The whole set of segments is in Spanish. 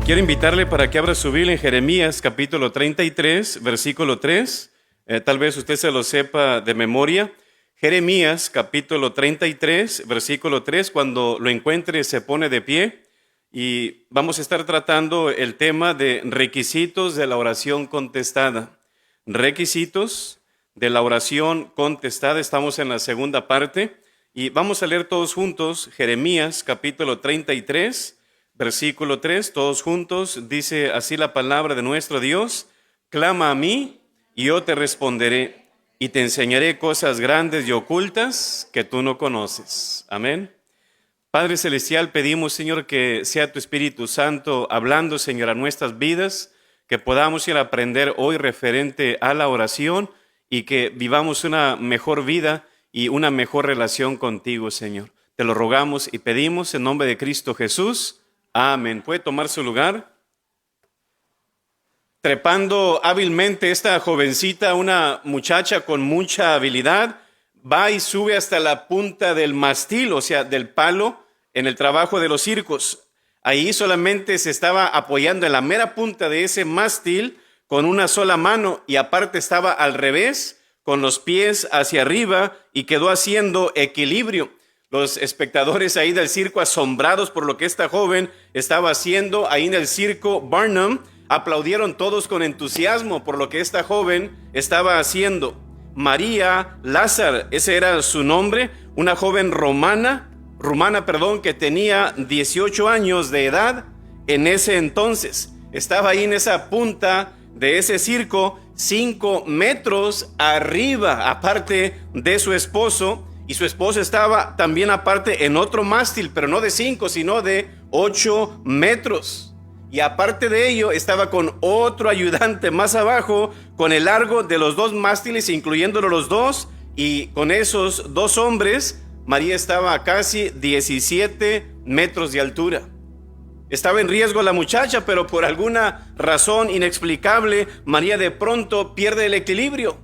Quiero invitarle para que abra su Biblia en Jeremías capítulo 33, versículo 3. Tal vez usted se lo sepa de memoria. Jeremías capítulo 33, versículo 3. Cuando lo encuentre se pone de pie y vamos a estar tratando el tema de requisitos de la oración contestada. Requisitos de la oración contestada. Estamos en la segunda parte y vamos a leer todos juntos Jeremías capítulo 33, versículo 3, todos juntos. Dice así la palabra de nuestro Dios: clama a mí y yo te responderé y te enseñaré cosas grandes y ocultas que tú no conoces. Amén. Padre Celestial, pedimos, Señor, que sea tu Espíritu Santo hablando, Señor, a nuestras vidas, que podamos ir a aprender hoy referente a la oración y que vivamos una mejor vida y una mejor relación contigo, Señor. Te lo rogamos y pedimos en nombre de Cristo Jesús. Amén. ¿Puede tomar su lugar? Trepando hábilmente esta jovencita, una muchacha con mucha habilidad, va y sube hasta la punta del mástil, o sea, del palo, en el trabajo de los circos. Ahí solamente se estaba apoyando en la mera punta de ese mástil con una sola mano y aparte estaba al revés, con los pies hacia arriba y quedó haciendo equilibrio. Los espectadores ahí del circo, asombrados por lo que esta joven estaba haciendo ahí en el circo Barnum, aplaudieron todos con entusiasmo por lo que esta joven estaba haciendo. María Lázaro, ese era su nombre, una joven rumana, que tenía 18 años de edad en ese entonces. Estaba ahí en esa punta de ese circo, 5 metros arriba, aparte de su esposo. Y su esposo estaba también aparte en otro mástil, pero no de 5, sino de 8 metros. Y aparte de ello, estaba con otro ayudante más abajo, con el largo de los 2 mástiles, incluyéndolo los dos. Y con esos 2 hombres, María estaba a casi 17 metros de altura. Estaba en riesgo la muchacha, pero por alguna razón inexplicable, María de pronto pierde el equilibrio.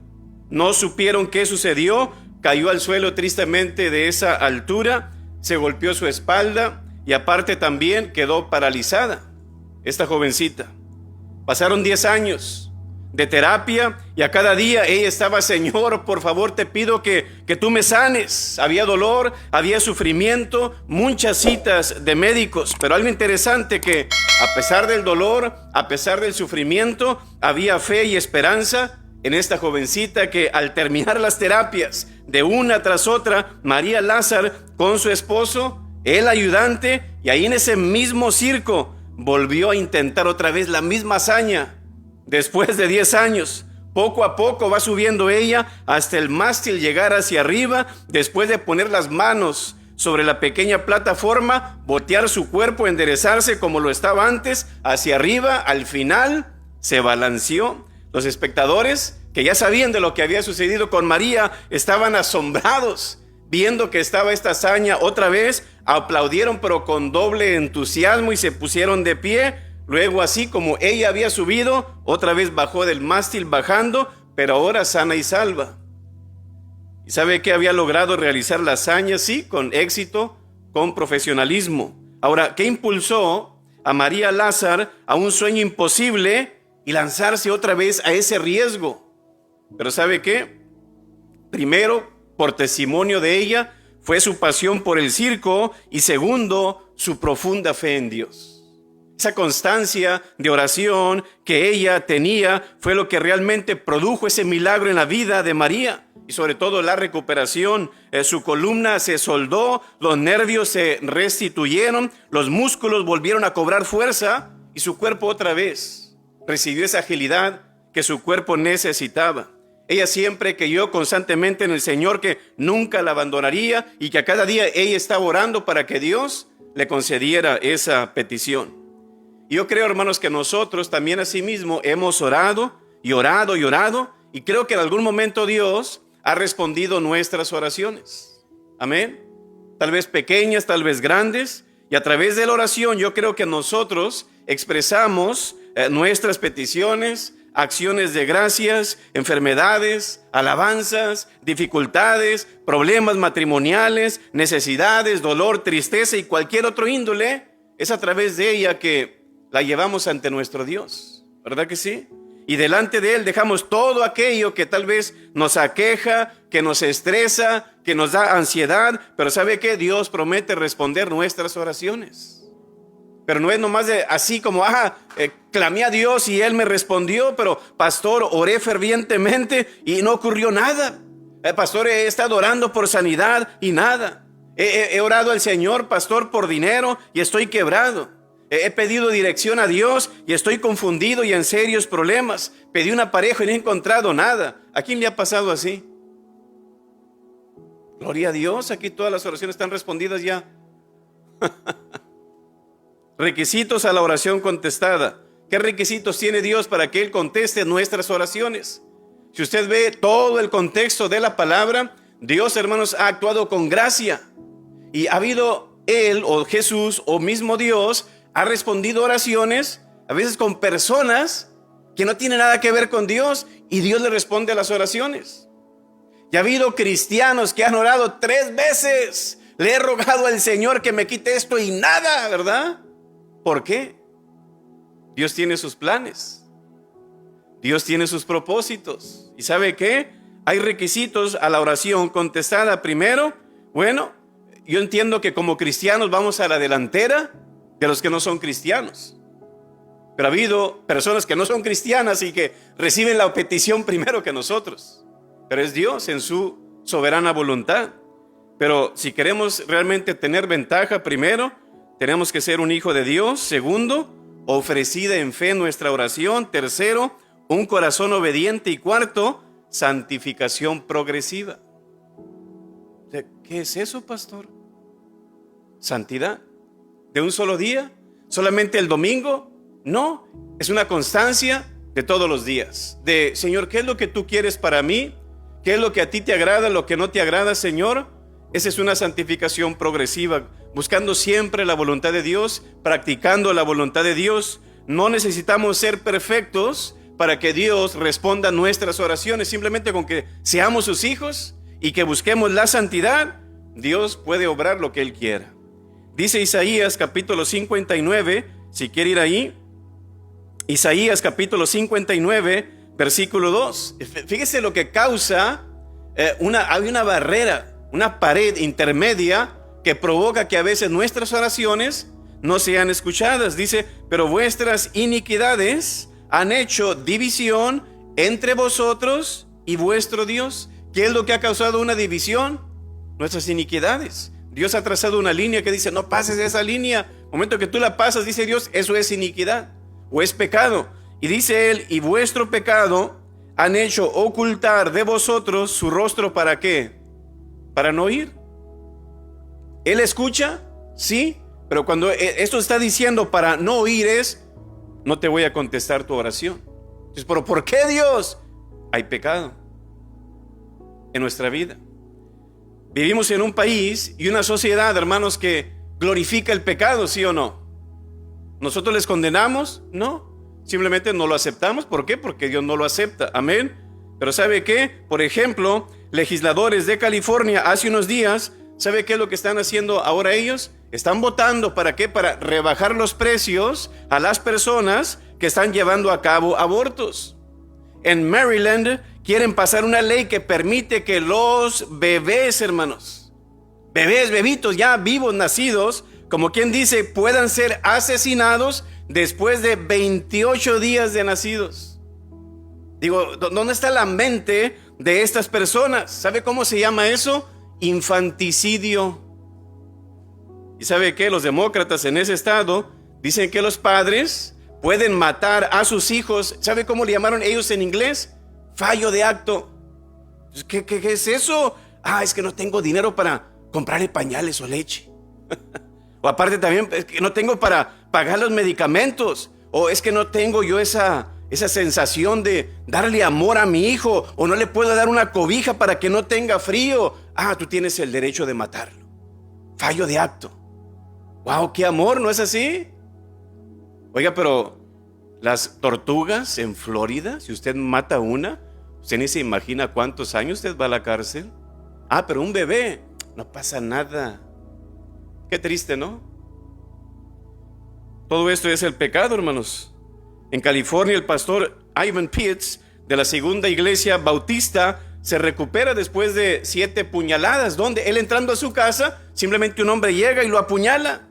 No supieron qué sucedió. Cayó al suelo tristemente de esa altura, se golpeó su espalda y aparte también quedó paralizada esta jovencita. Pasaron 10 años de terapia y a cada día ella estaba: Señor, por favor te pido que tú me sanes. Había dolor, había sufrimiento, muchas citas de médicos, pero algo interesante que a pesar del dolor, a pesar del sufrimiento, había fe y esperanza en esta jovencita, que al terminar las terapias de una tras otra, María Lázaro con su esposo, el ayudante, y ahí en ese mismo circo volvió a intentar otra vez la misma hazaña. Después de 10 años, poco a poco va subiendo ella hasta el mástil, llegar hacia arriba, después de poner las manos sobre la pequeña plataforma, voltear su cuerpo, enderezarse como lo estaba antes, hacia arriba. Al final se balanceó. Los espectadores, que ya sabían de lo que había sucedido con María, estaban asombrados viendo que estaba esta hazaña otra vez. Aplaudieron pero con doble entusiasmo y se pusieron de pie. Luego, así como ella había subido, otra vez bajó del mástil bajando, pero ahora sana y salva. ¿Y sabe qué había logrado realizar la hazaña? Sí, con éxito, con profesionalismo. Ahora, ¿qué impulsó a María Lázaro a un sueño imposible y lanzarse otra vez a ese riesgo? Pero ¿sabe qué? Primero, por testimonio de ella, fue su pasión por el circo, y segundo, su profunda fe en Dios. Esa constancia de oración que ella tenía fue lo que realmente produjo ese milagro en la vida de María, y sobre todo la recuperación. Su columna se soldó, los nervios se restituyeron, los músculos volvieron a cobrar fuerza y su cuerpo otra vez recibió esa agilidad que su cuerpo necesitaba. Ella siempre creyó constantemente en el Señor, que nunca la abandonaría y que a cada día ella estaba orando para que Dios le concediera esa petición. Y yo creo, hermanos, que nosotros también asimismo hemos orado y orado y orado, y creo que en algún momento Dios ha respondido nuestras oraciones. Amén. Tal vez pequeñas, tal vez grandes, y a través de la oración yo creo que nosotros expresamos nuestras peticiones, acciones de gracias, enfermedades, alabanzas, dificultades, problemas matrimoniales, necesidades, dolor, tristeza y cualquier otro índole. Es a través de ella que la llevamos ante nuestro Dios, ¿verdad que sí? Y delante de Él dejamos todo aquello que tal vez nos aqueja, que nos estresa, que nos da ansiedad. Pero ¿sabe qué? Dios promete responder nuestras oraciones. Pero no es nomás de así como, clamé a Dios y Él me respondió, pero pastor, oré fervientemente y no ocurrió nada. Pastor, he estado orando por sanidad y nada. He orado al Señor, pastor, por dinero y estoy quebrado. He pedido dirección a Dios y estoy confundido y en serios problemas. Pedí una pareja y no he encontrado nada. ¿A quién le ha pasado así? Gloria a Dios, aquí todas las oraciones están respondidas ya. Requisitos a la oración contestada. ¿Qué requisitos tiene Dios para que Él conteste nuestras oraciones? Si usted ve todo el contexto de la palabra, Dios, hermanos, ha actuado con gracia. Y ha habido Él o Jesús o mismo Dios ha respondido oraciones, a veces con personas que no tienen nada que ver con Dios, y Dios le responde a las oraciones. Y ha habido cristianos que han orado 3 veces. Le he rogado al Señor que me quite esto y nada, ¿verdad? ¿Por qué? Dios tiene sus planes. Dios tiene sus propósitos. ¿Y sabe qué? Hay requisitos a la oración contestada. Primero, bueno, yo entiendo que como cristianos vamos a la delantera de los que no son cristianos. Pero ha habido personas que no son cristianas y que reciben la petición primero que nosotros. Pero es Dios en su soberana voluntad. Pero si queremos realmente tener ventaja, primero, tenemos que ser un hijo de Dios. Segundo, ofrecida en fe nuestra oración. Tercero, un corazón obediente. Y cuarto, santificación progresiva. ¿Qué es eso, pastor? ¿Santidad? ¿De un solo día? ¿Solamente el domingo? No, es una constancia de todos los días. De, Señor, ¿qué es lo que tú quieres para mí? ¿Qué es lo que a ti te agrada, lo que no te agrada, Señor? Esa es una santificación progresiva, buscando siempre la voluntad de Dios, practicando la voluntad de Dios. No necesitamos ser perfectos para que Dios responda nuestras oraciones. Simplemente con que seamos sus hijos y que busquemos la santidad, Dios puede obrar lo que Él quiera. Dice Isaías capítulo 59, si quiere ir ahí, Isaías capítulo 59, versículo 2. Fíjese lo que causa, hay una barrera, una pared intermedia que provoca que a veces nuestras oraciones no sean escuchadas. Dice, pero vuestras iniquidades han hecho división entre vosotros y vuestro Dios. ¿Qué es lo que ha causado una división? Nuestras iniquidades. Dios ha trazado una línea que dice, no pases esa línea. El momento que tú la pasas, dice Dios, eso es iniquidad o es pecado. Y dice Él, y vuestro pecado han hecho ocultar de vosotros su rostro. ¿Para qué? Para no oír. Él escucha, sí, pero cuando esto está diciendo para no oír es, no te voy a contestar tu oración. Entonces, ¿pero por qué, Dios? Hay pecado en nuestra vida. Vivimos en un país y una sociedad, hermanos, que glorifica el pecado, ¿sí o no? ¿Nosotros les condenamos? No, simplemente no lo aceptamos. ¿Por qué? Porque Dios no lo acepta, amén. Pero ¿sabe qué? Por ejemplo, legisladores de California hace unos días, ¿sabe qué es lo que están haciendo ahora ellos? Están votando, ¿para qué? Para rebajar los precios a las personas que están llevando a cabo abortos. En Maryland quieren pasar una ley que permite que los bebés, hermanos, bebitos ya vivos, nacidos, como quien dice, puedan ser asesinados después de 28 días de nacidos. Digo, ¿dónde está la mente de estas personas? ¿Sabe cómo se llama eso? Infanticidio. ¿Y sabe qué? Los demócratas en ese estado dicen que los padres pueden matar a sus hijos. ¿Sabe cómo le llamaron ellos en inglés? Fallo de acto. ¿Qué es eso? Es que no tengo dinero para comprarle pañales o leche. O aparte también, es que no tengo para pagar los medicamentos. O es que no tengo yo esa sensación de darle amor a mi hijo. O no le puedo dar una cobija para que no tenga frío. Tú tienes el derecho de matarlo. Fallo de acto. Wow, qué amor, ¿no es así? Oiga, pero las tortugas en Florida, si usted mata una, usted ni se imagina cuántos años usted va a la cárcel. Pero un bebé, no pasa nada. Qué triste, ¿no? Todo esto es el pecado, hermanos. En California, el pastor Ivan Pitts, de la Segunda Iglesia Bautista, se recupera después de 7 puñaladas, donde él, entrando a su casa, simplemente un hombre llega y lo apuñala.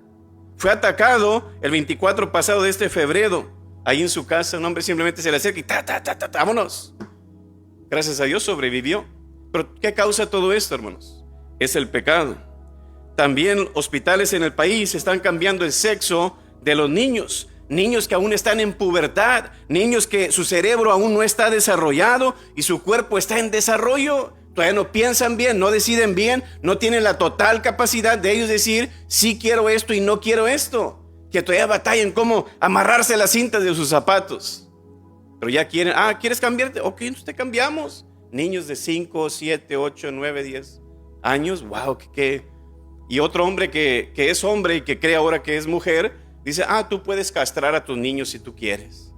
Fue atacado el 24 pasado de este febrero, ahí en su casa. Un hombre simplemente se le acerca y vámonos. Gracias a Dios sobrevivió. Pero ¿qué causa todo esto, hermanos? Es el pecado. También hospitales en el país están cambiando el sexo de los niños. Niños que aún están en pubertad, niños que su cerebro aún no está desarrollado y su cuerpo está en desarrollo. Todavía no piensan bien, no deciden bien, no tienen la total capacidad de ellos decir, sí quiero esto y no quiero esto. Que todavía batallan cómo amarrarse las cintas de sus zapatos. Pero ya quieren, ¿quieres cambiarte? Ok, entonces te cambiamos. Niños de 5, 7, 8, 9, 10 años, wow, Y otro hombre que es hombre y que cree ahora que es mujer, dice, tú puedes castrar a tus niños si tú quieres.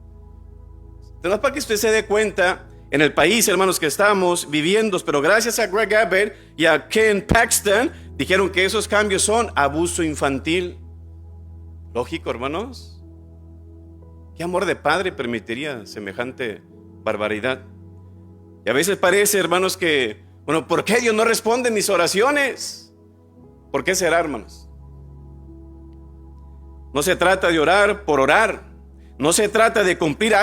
Entonces, para que usted se dé cuenta, en el país, hermanos, que estamos viviendo, pero gracias a Greg Abbott y a Ken Paxton, dijeron que esos cambios son abuso infantil. Lógico, hermanos. ¿Qué amor de padre permitiría semejante barbaridad? Y a veces parece, hermanos, que, ¿por qué Dios no responde mis oraciones? ¿Por qué será, hermanos? No se trata de orar por orar. No se trata de cumplir,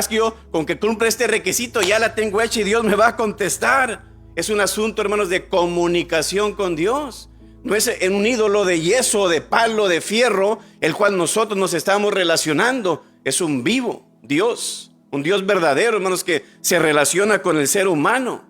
con que cumpla este requisito, ya la tengo hecha y Dios me va a contestar. Es un asunto, hermanos, de comunicación con Dios. No es en un ídolo de yeso, de palo, de fierro, el cual nosotros nos estamos relacionando. Es un vivo Dios, un Dios verdadero, hermanos, que se relaciona con el ser humano.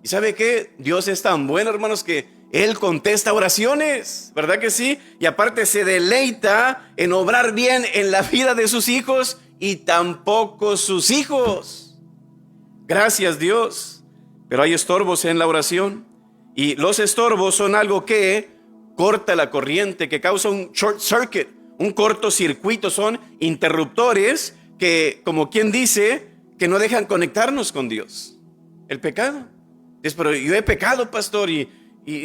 ¿Y sabe qué? Dios es tan bueno, hermanos, que Él contesta oraciones, ¿verdad que sí? Y aparte se deleita en obrar bien en la vida de sus hijos y tampoco sus hijos. Gracias, Dios. Pero hay estorbos en la oración. Y los estorbos son algo que corta la corriente, que causa un short circuit, un cortocircuito. Son interruptores que, como quien dice, que no dejan conectarnos con Dios. El pecado. Es, pero yo he pecado, pastor, y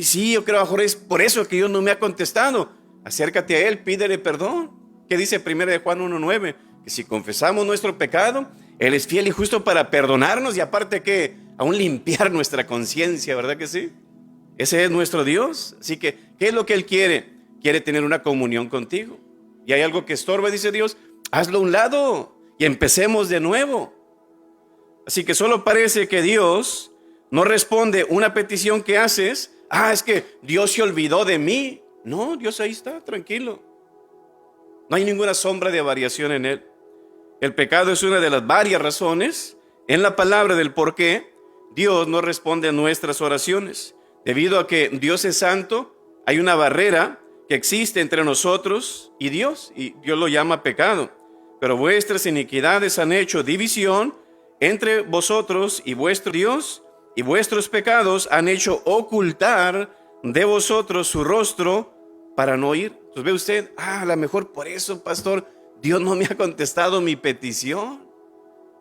sí, yo creo a lo mejor es por eso que Dios no me ha contestado. Acércate a Él, pídele perdón. ¿Qué dice 1 Juan 1:9? Que si confesamos nuestro pecado, Él es fiel y justo para perdonarnos y aparte que aún limpiar nuestra conciencia, ¿verdad que sí? Ese es nuestro Dios. Así que, ¿qué es lo que Él quiere? Quiere tener una comunión contigo. Y hay algo que estorba, dice Dios, hazlo a un lado y empecemos de nuevo. Así que solo parece que Dios no responde una petición que haces. Es que Dios se olvidó de mí. No, Dios ahí está, tranquilo. No hay ninguna sombra de variación en Él. El pecado es una de las varias razones en la palabra del por qué Dios no responde a nuestras oraciones. Debido a que Dios es santo, hay una barrera que existe entre nosotros y Dios lo llama pecado. Pero vuestras iniquidades han hecho división entre vosotros y vuestro Dios, y vuestros pecados han hecho ocultar de vosotros su rostro para no oír. Entonces ve usted, a lo mejor por eso, pastor, Dios no me ha contestado mi petición.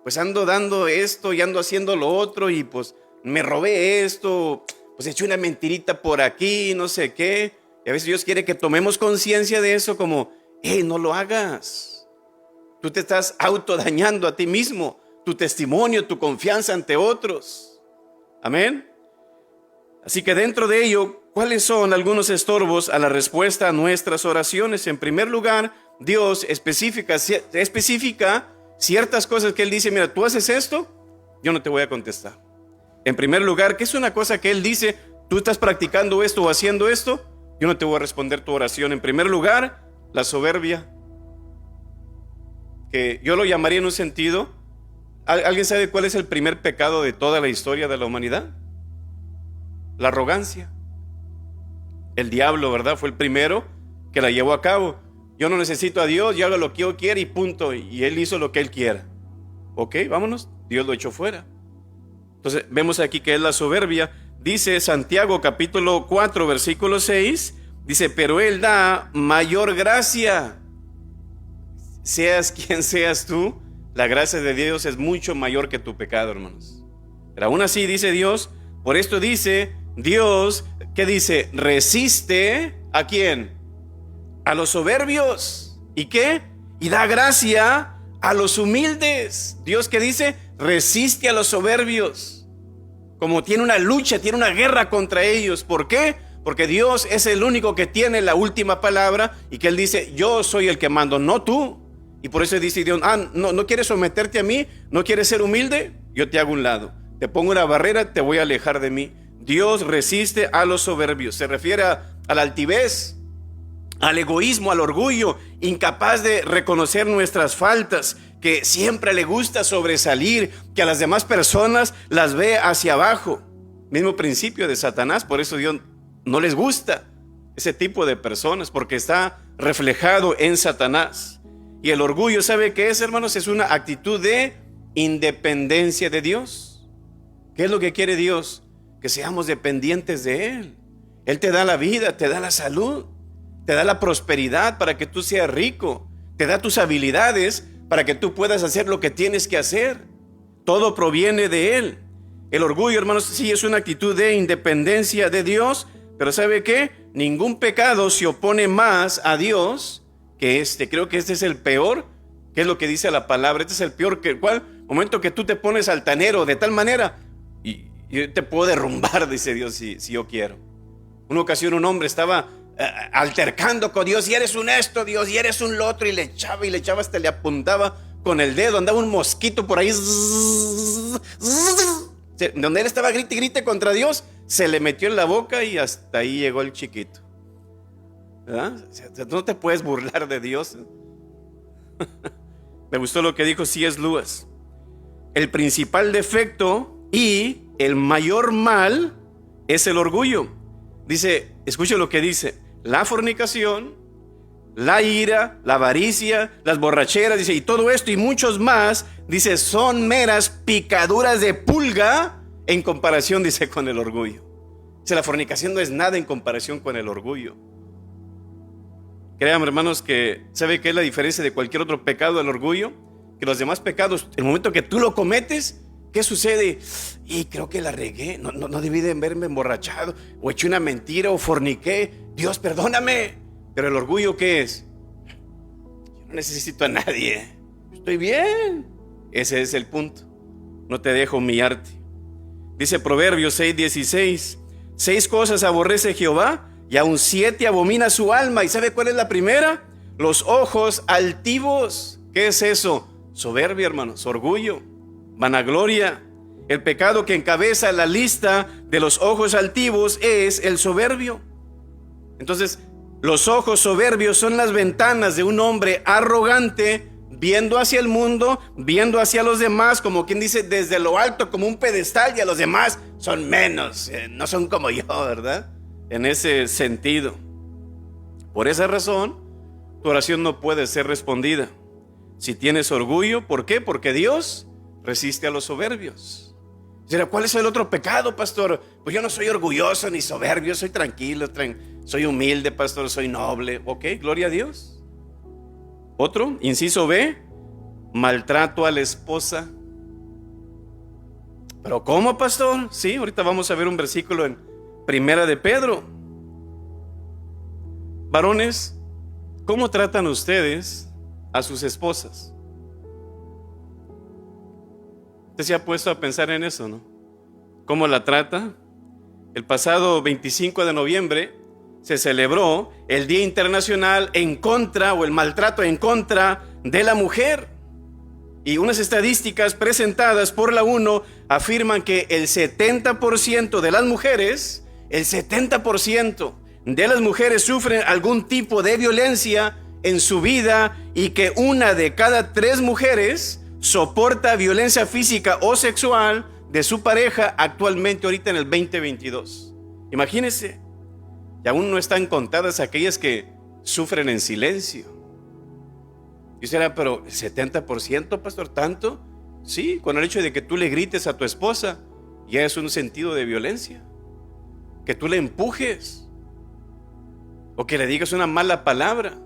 Pues ando dando esto y ando haciendo lo otro y pues me robé esto, pues eché una mentirita por aquí, no sé qué. Y a veces Dios quiere que tomemos conciencia de eso como, no lo hagas. Tú te estás autodañando a ti mismo, tu testimonio, tu confianza ante otros. Amén. Así que dentro de ello, ¿cuáles son algunos estorbos a la respuesta a nuestras oraciones? En primer lugar, Dios especifica ciertas cosas que Él dice, mira, tú haces esto, yo no te voy a contestar. En primer lugar, ¿qué es una cosa que Él dice? Tú estás practicando esto o haciendo esto, yo no te voy a responder tu oración. En primer lugar, la soberbia, que yo lo llamaría en un sentido. ¿Alguien sabe cuál es el primer pecado de toda la historia de la humanidad? La arrogancia. El diablo, ¿verdad? Fue el primero que la llevó a cabo. Yo no necesito a Dios, yo hago lo que yo quiera y punto. Y Él hizo lo que Él quiera. Ok, vámonos. Dios lo echó fuera. Entonces vemos aquí que es la soberbia. Dice Santiago capítulo 4 versículo 6. Dice, pero Él da mayor gracia. Seas quien seas tú, la gracia de Dios es mucho mayor que tu pecado, hermanos. Pero aún así dice Dios, por esto dice Dios, ¿qué dice? Resiste ¿a quién? A los soberbios. ¿Y qué? y da gracia a los humildes. Dios, que dice, resiste a los soberbios. Como tiene una lucha, tiene una guerra contra ellos. ¿Por qué? Porque Dios es el único que tiene la última palabra, y que Él dice, yo soy el que mando, no tú. Y por eso dice Dios, no quieres someterte a mí, no quieres ser humilde, yo te hago un lado, te pongo una barrera, te voy a alejar de mí. Dios resiste a los soberbios. Se refiere a la altivez, al egoísmo, al orgullo, incapaz de reconocer nuestras faltas, que siempre le gusta sobresalir, que a las demás personas las ve hacia abajo. Mismo principio de Satanás. Por eso Dios no les gusta ese tipo de personas, porque está reflejado en Satanás. Y el orgullo, ¿sabe qué es, hermanos? Es una actitud de independencia de Dios. ¿Qué es lo que quiere Dios? Que seamos dependientes de Él. Él te da la vida, te da la salud, te da la prosperidad para que tú seas rico, te da tus habilidades para que tú puedas hacer lo que tienes que hacer. Todo proviene de Él. El orgullo, hermanos, sí es una actitud de independencia de Dios, pero ¿sabe qué? Ningún pecado se opone más a Dios que este. Creo que este es el peor, que es lo que dice la palabra. Este es el peor, que el momento que tú te pones altanero de tal manera, y yo te puedo derrumbar, dice Dios, si yo quiero. Una ocasión un hombre estaba altercando con Dios, y eres un esto, Dios, y eres un lo otro, y le echaba, hasta le apuntaba con el dedo, andaba un mosquito por ahí, donde él estaba grite y grite contra Dios, se le metió en la boca y hasta ahí llegó el chiquito. ¿Verdad? No te puedes burlar de Dios. Me gustó lo que dijo C.S. Lewis. El principal defecto y el mayor mal es el orgullo. Dice, escuche lo que dice: la fornicación, la ira, la avaricia, las borracheras, dice, y todo esto y muchos más, dice, son meras picaduras de pulga en comparación, dice, con el orgullo. Dice, la fornicación no es nada en comparación con el orgullo. Créanme, hermanos, que ¿sabe qué es la diferencia de cualquier otro pecado del orgullo? Que los demás pecados, el momento que tú lo cometes, ¿qué sucede? Y creo que la regué, no debí de haberme emborrachado, o eché una mentira, o forniqué. Dios, perdóname. Pero el orgullo, ¿qué es? Yo no necesito a nadie, estoy bien. Ese es el punto. No te dejo humillarte. Dice Proverbios 6:16: 6 cosas aborrece Jehová, y aún 7 abomina su alma. ¿Y sabe cuál es la primera? Los ojos altivos. ¿Qué es eso? Soberbia, hermanos, orgullo, vanagloria. El pecado que encabeza la lista de los ojos altivos es el soberbio. Entonces, los ojos soberbios son las ventanas de un hombre arrogante, viendo hacia el mundo, viendo hacia los demás, como quien dice, desde lo alto, como un pedestal, y a los demás son menos, no son como yo, ¿verdad? En ese sentido. Por esa razón, tu oración no puede ser respondida. Si tienes orgullo, ¿por qué? Porque Dios resiste a los soberbios. ¿Cuál es el otro pecado, pastor? Pues yo no soy orgulloso ni soberbio, soy tranquilo, soy humilde, pastor, soy noble. Ok, gloria a Dios. Otro, inciso B, maltrato a la esposa. ¿Pero cómo, pastor? Sí, ahorita vamos a ver un versículo en Primera de Pedro. Varones, ¿cómo tratan ustedes a sus esposas? Usted se ha puesto a pensar en eso, ¿no? ¿Cómo la trata? El pasado 25 de noviembre se celebró el Día Internacional en contra, o el maltrato en contra de la mujer. Y unas estadísticas presentadas por la ONU afirman que el 70% de las mujeres, el 70% de las mujeres sufren algún tipo de violencia en su vida, y que 1 de cada 3 mujeres soporta violencia física o sexual de su pareja actualmente, ahorita en el 2022. Imagínense, y aún no están contadas aquellas que sufren en silencio. Y usted dirá, pero el 70%, pastor, ¿tanto? Sí, con el hecho de que tú le grites a tu esposa, ya es un sentido de violencia. Que tú le empujes, o que le digas una mala palabra.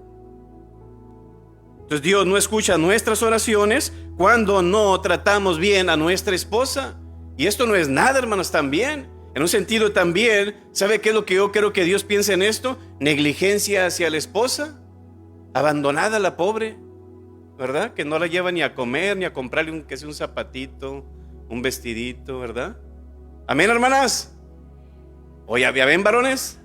Entonces Dios no escucha nuestras oraciones cuando no tratamos bien a nuestra esposa. Y esto no es nada, hermanos, también. En un sentido también, ¿sabe qué es lo que yo quiero que Dios piense en esto? Negligencia hacia la esposa, abandonada la pobre. ¿verdad? Que no la lleva ni a comer, ni a comprarle que sea un zapatito, un vestidito, ¿verdad? Amén, hermanas. Oye, ¿ya ven, varones?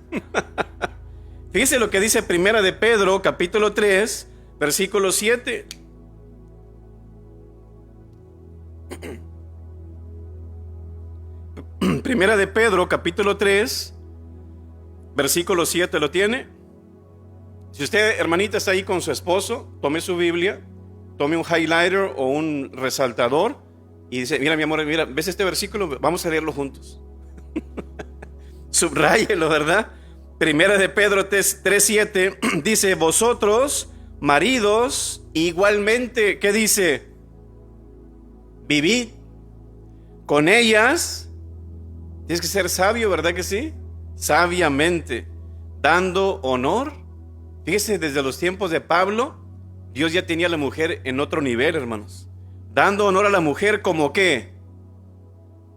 Fíjense lo que dice Primera de Pedro, capítulo 3, versículo 7. Primera de Pedro, capítulo 3, versículo 7, ¿lo tiene? Si usted, hermanita, está ahí con su esposo, tome su Biblia, tome un highlighter o un resaltador y dice, mira mi amor, mira, ¿ves este versículo? Vamos a leerlo juntos. Subráyelo, ¿verdad? Primera de Pedro 3:7 dice, vosotros, maridos, igualmente, ¿qué dice? Vivid con ellas. Tienes que ser sabio, ¿verdad que sí? Sabiamente, dando honor. Fíjese, desde los tiempos de Pablo, Dios ya tenía a la mujer en otro nivel, hermanos. Dando honor a la mujer como ¿qué?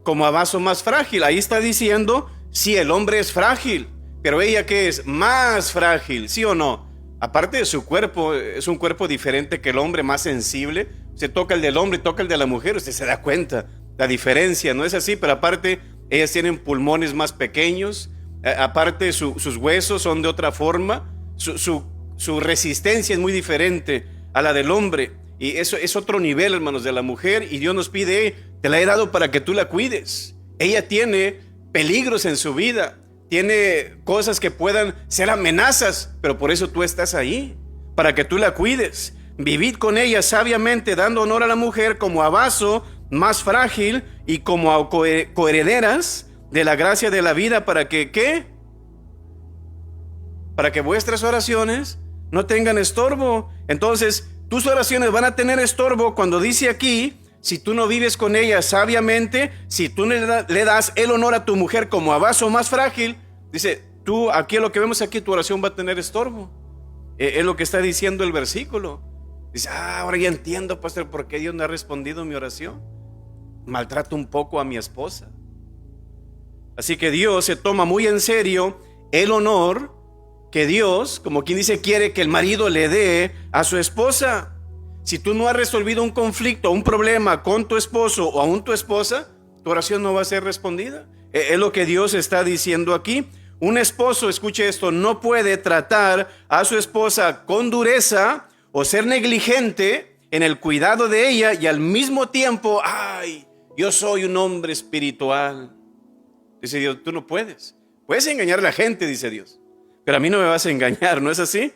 Como a vaso más frágil. Ahí está diciendo, sí, el hombre es frágil, pero ella ¿qué es? Más frágil, ¿sí o no? Aparte de su cuerpo, es un cuerpo diferente que el hombre, más sensible. Usted toca el del hombre y toca el de la mujer, usted se da cuenta la diferencia, ¿no es así? Pero aparte, ellas tienen pulmones más pequeños, aparte sus huesos son de otra forma, su resistencia es muy diferente a la del hombre, y eso es otro nivel, hermanos, de la mujer, y Dios nos pide, te la he dado para que tú la cuides. Ella tiene peligros en su vida, tiene cosas que puedan ser amenazas, pero por eso tú estás ahí, para que tú la cuides. Vivid con ella sabiamente, dando honor a la mujer como a vaso más frágil y como a coherederas de la gracia de la vida, para que ¿qué? Para que vuestras oraciones no tengan estorbo. Entonces, tus oraciones van a tener estorbo cuando dice aquí, si tú no vives con ella sabiamente, si tú le das el honor a tu mujer como a vaso más frágil, dice, tú, aquí lo que vemos aquí, tu oración va a tener estorbo. Es lo que está diciendo el versículo. Dice, ahora ya entiendo, pastor, por qué Dios no ha respondido mi oración. Maltrato un poco a mi esposa. Así que Dios se toma muy en serio el honor que Dios, como quien dice, quiere que el marido le dé a su esposa. Si tú no has resolvido un conflicto, un problema con tu esposo o aún tu esposa, tu oración no va a ser respondida. Es lo que Dios está diciendo aquí. Un esposo, escuche esto, no puede tratar a su esposa con dureza o ser negligente en el cuidado de ella y al mismo tiempo, ay, yo soy un hombre espiritual. Dice Dios, tú no puedes. Puedes engañar a la gente, dice Dios, pero a mí no me vas a engañar, ¿no es así?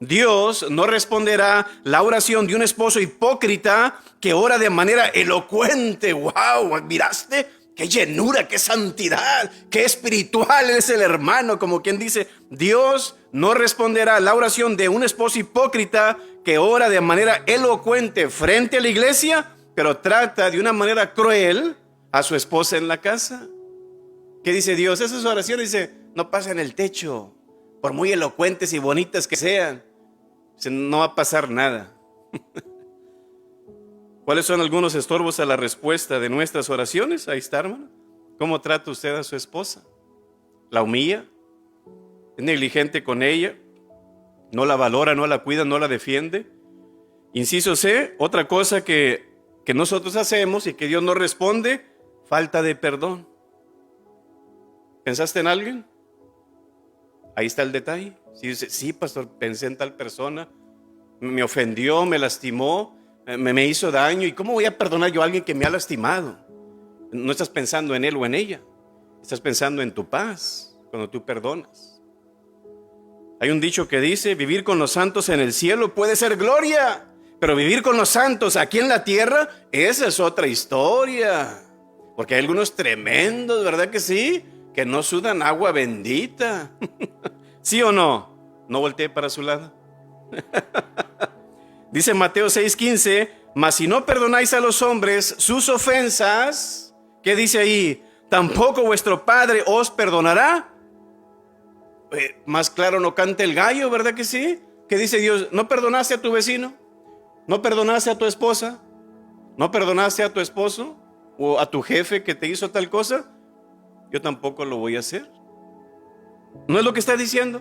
Dios no responderá la oración de un esposo hipócrita que ora de manera elocuente. ¡Wow! ¿Miraste? ¡Qué llenura, qué santidad, qué espiritual es el hermano! Como quien dice, Dios no responderá la oración de un esposo hipócrita que ora de manera elocuente frente a la iglesia, pero trata de una manera cruel a su esposa en la casa. ¿Qué dice Dios? Esas oraciones, dice, no pasan el techo, por muy elocuentes y bonitas que sean. Dice, no va a pasar nada. ¿Cuáles son algunos estorbos a la respuesta de nuestras oraciones? Ahí está, hermano. ¿Cómo trata usted a su esposa? ¿La humilla? ¿Es negligente con ella? ¿No la valora, no la cuida, no la defiende? Inciso C, otra cosa que nosotros hacemos y que Dios no responde, falta de perdón. ¿Pensaste en alguien? Ahí está el detalle. Si dice, sí, pastor, pensé en tal persona, me ofendió, me lastimó, me hizo daño. ¿Y cómo voy a perdonar yo a alguien que me ha lastimado? No estás pensando en él o en ella, estás pensando en tu paz cuando tú perdonas. Hay un dicho que dice, vivir con los santos en el cielo puede ser gloria, pero vivir con los santos aquí en la tierra, esa es otra historia. Porque hay algunos tremendos, ¿verdad que sí? Que no sudan agua bendita. ¿Sí o no? No voltee para su lado. Dice Mateo 6:15, mas si no perdonáis a los hombres sus ofensas, ¿qué dice ahí? Tampoco vuestro Padre os perdonará. Más claro no canta el gallo, ¿verdad que sí? ¿Qué dice Dios? ¿No perdonaste a tu vecino? ¿No perdonaste a tu esposa? ¿No perdonaste a tu esposo? ¿O a tu jefe que te hizo tal cosa? Yo tampoco lo voy a hacer. ¿No es lo que está diciendo?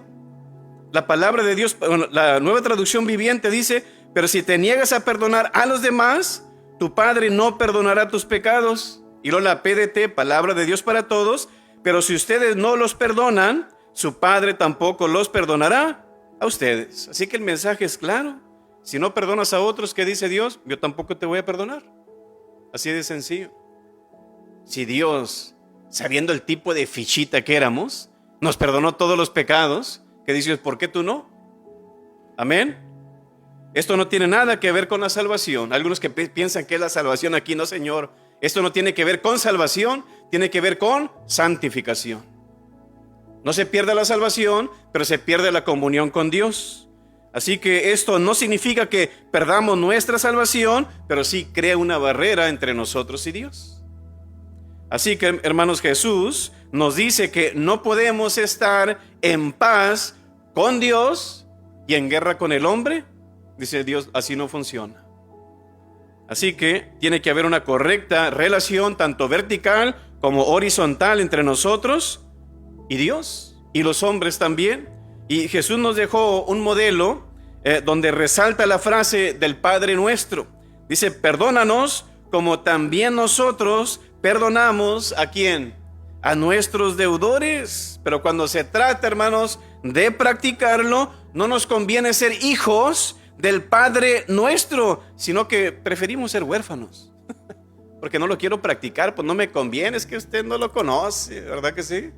La palabra de Dios, bueno, la Nueva Traducción Viviente dice, Pero si te niegas a perdonar a los demás, tu Padre no perdonará tus pecados. Y luego la PDT, palabra de Dios para todos. Pero si ustedes no los perdonan, su Padre tampoco los perdonará a ustedes. Así que el mensaje es claro. Si no perdonas a otros, ¿qué dice Dios? Yo tampoco te voy a perdonar. Así de sencillo. Si Dios, sabiendo el tipo de fichita que éramos, nos perdonó todos los pecados, ¿qué dice Dios? ¿Por qué tú no? Amén. Esto no tiene nada que ver con la salvación. Algunos que piensan que es la salvación aquí, no, Señor. Esto no tiene que ver con salvación, tiene que ver con santificación. No se pierde la salvación, pero se pierde la comunión con Dios. Así que esto no significa que perdamos nuestra salvación, pero sí crea una barrera entre nosotros y Dios. Así que, hermanos, Jesús nos dice que no podemos estar en paz con Dios y en guerra con el hombre. Dice Dios, así no funciona. Así que tiene que haber una correcta relación, tanto vertical como horizontal, entre nosotros y Dios, y los hombres también. Y Jesús nos dejó un modelo donde resalta la frase del Padre Nuestro. Dice, perdónanos como también nosotros perdonamos ¿a quién? A nuestros deudores. Pero cuando se trata, hermanos, de practicarlo, no nos conviene ser hijos del Padre Nuestro, sino que preferimos ser huérfanos. Porque no lo quiero practicar, pues no me conviene, es que usted no lo conoce, ¿verdad que sí?